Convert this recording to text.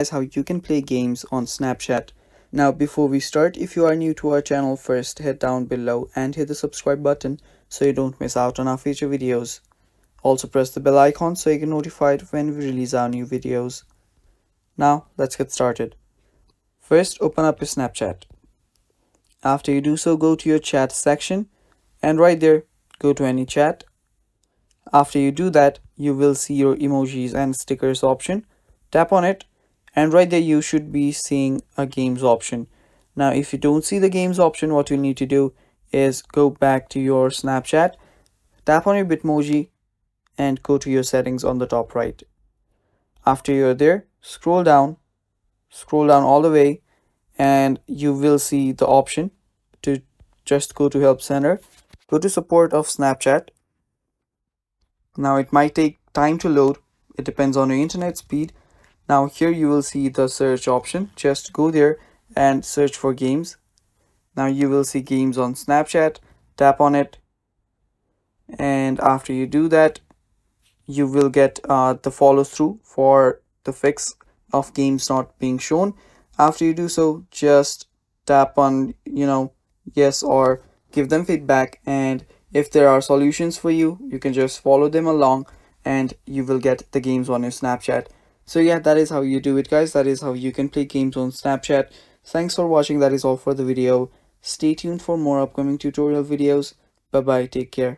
Is how you can play games on Snapchat. Now, before we start, if you are new to our channel, first head down below and hit the subscribe button so you don't miss out on our future videos. Also press the bell icon so you get notified when we release our new videos. Now, let's get started. First, open up your Snapchat. After you do so, go to your chat section and right there, go to any chat. After you do that, you will see your emojis and stickers option. Tap on it and right there you should be seeing a games option. Now if you don't see the games option, what you need to do is go back to your Snapchat, tap on your Bitmoji and go to your settings on the top right. After you're there, scroll down all the way and you will see the option to just go to help center, go to support of Snapchat. Now it might take time to load, it depends on your internet speed. Now here you will see the search option. Just go there and search for games. Now you will see games on Snapchat. Tap on it. And after you do that, you will get the follow through for the fix of games not being shown. After you do so, just tap on, yes, or give them feedback. And if there are solutions for you, you can just follow them along and you will get the games on your Snapchat. So yeah, that is how you do it, guys. That is how you can play games on Snapchat. Thanks for watching. That is all for the video. Stay tuned for more upcoming tutorial videos. Bye bye. Take care.